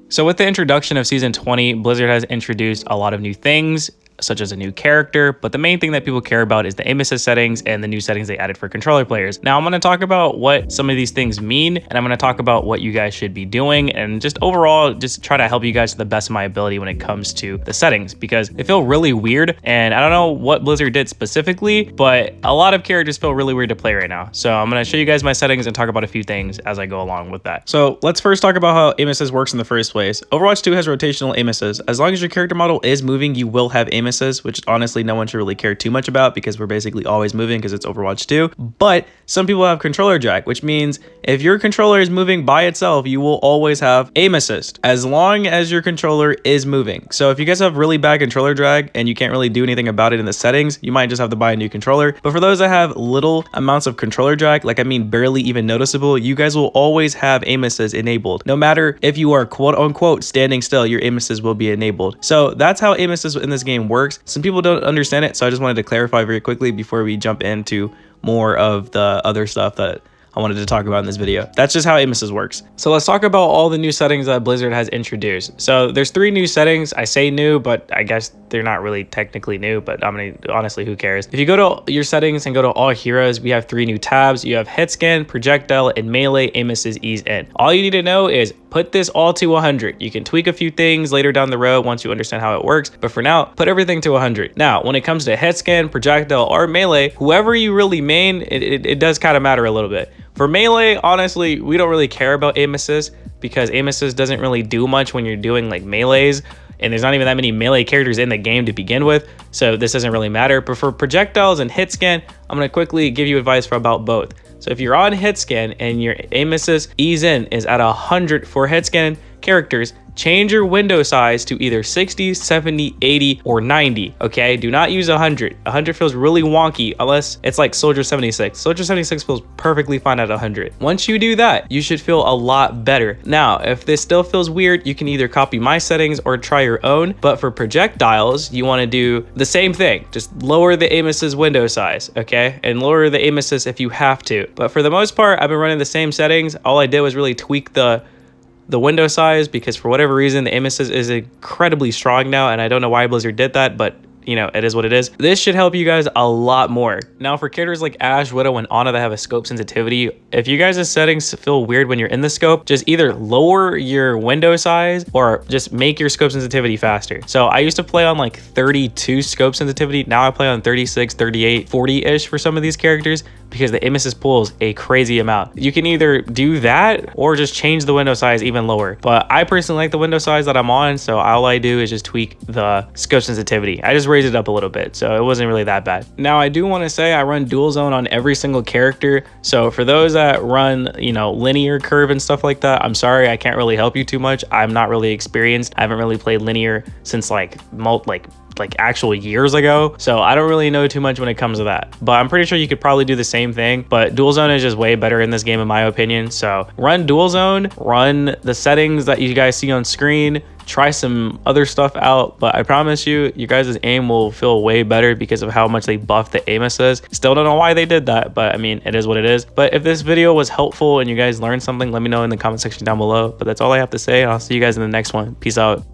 So with the introduction of Season 20, Blizzard has introduced a lot of new things, such as a new character, but the main thing that people care about is the aim assist settings and the new settings they added for controller players. Now I'm going to talk about what some of these things mean, and I'm going to talk about what you guys should be doing, and just overall just try to help you guys to the best of my ability when it comes to the settings, because they feel really weird, and I don't know what Blizzard did specifically, but a lot of characters feel really weird to play right now. So I'm going to show you guys my settings and talk about a few things as I go along with that. So let's first talk about how aim assist works in the first place. Overwatch 2 has rotational aim assist. As long as your character model is moving, you will have aim assist, which honestly no one should really care too much about because we're basically always moving because it's Overwatch 2. But some people have controller drag, which means if your controller is moving by itself, you will always have aim assist as long as your controller is moving. So if you guys have really bad controller drag and you can't really do anything about it in the settings, you might just have to buy a new controller. But for those that have little amounts of controller drag, like I mean barely even noticeable, you guys will always have aim assist enabled. No matter if you are quote unquote standing still, your aim assist will be enabled. So that's how aim assist in this game works. Some people don't understand it, so I just wanted to clarify very quickly before we jump into more of the other stuff that I wanted to talk about in this video. That's just how aim assist works. So let's talk about all the new settings that Blizzard has introduced. So there's 3 new settings. I say new, but I guess they're not really technically new, but I mean, honestly, who cares? If you go to your settings and go to all heroes, we have 3 new tabs. You have Hitscan, projectile, and melee aim assist ease in. All you need to know is put this all to 100. You can tweak a few things later down the road once you understand how it works, but for now, put everything to 100. Now, when it comes to Hitscan, projectile, or melee, whoever you really main, it does kind of matter a little bit. For melee, honestly, we don't really care about aim assist because aim assist doesn't really do much when you're doing like melees, and there's not even that many melee characters in the game to begin with, so this doesn't really matter. But for projectiles and hit scan, I'm going to quickly give you advice for about both. So if you're on hit scan and your aim assist ease in is at 100 for hit scan characters, change your window size to either 60, 70, 80, or 90, okay? Do not use 100. 100 feels really wonky unless it's like Soldier 76. Soldier 76 feels perfectly fine at 100. Once you do that, you should feel a lot better. Now, if this still feels weird, you can either copy my settings or try your own, but for projectiles, you wanna do the same thing. Just lower the aim assist window size, okay? And lower the aim assist if you have to. But for the most part, I've been running the same settings. All I did was really tweak the window size because for whatever reason the aim assist is incredibly strong now, and I don't know why Blizzard did that, but you know, it is what it is. This should help you guys a lot more. Now for characters like Ashe, Widow, and Ana that have a scope sensitivity, if you guys' settings feel weird when you're in the scope, just either lower your window size or just make your scope sensitivity faster. So I used to play on like 32 scope sensitivity. Now I play on 36, 38, 40-ish for some of these characters because the aim assist pulls a crazy amount. You can either do that or just change the window size even lower. But I personally like the window size that I'm on, so all I do is just tweak the scope sensitivity. I just raise it up a little bit, so it wasn't really that bad. Now I do want to say I run dual zone on every single character, so for those that run, you know, linear curve and stuff like that, I'm sorry, I can't really help you too much. I'm not really experienced. I haven't really played linear since like actual years ago, so I don't really know too much when it comes to that, but I'm pretty sure you could probably do the same thing. But dual zone is just way better in this game in my opinion, so run dual zone, run the settings that you guys see on screen, try some other stuff out, but I promise you, you guys' aim will feel way better because of how much they buffed the aim assist. Still don't know why they did that, but I mean, it is what it is. But if this video was helpful and you guys learned something, let me know in the comment section down below. But that's all I have to say, and I'll see you guys in the next one. Peace out.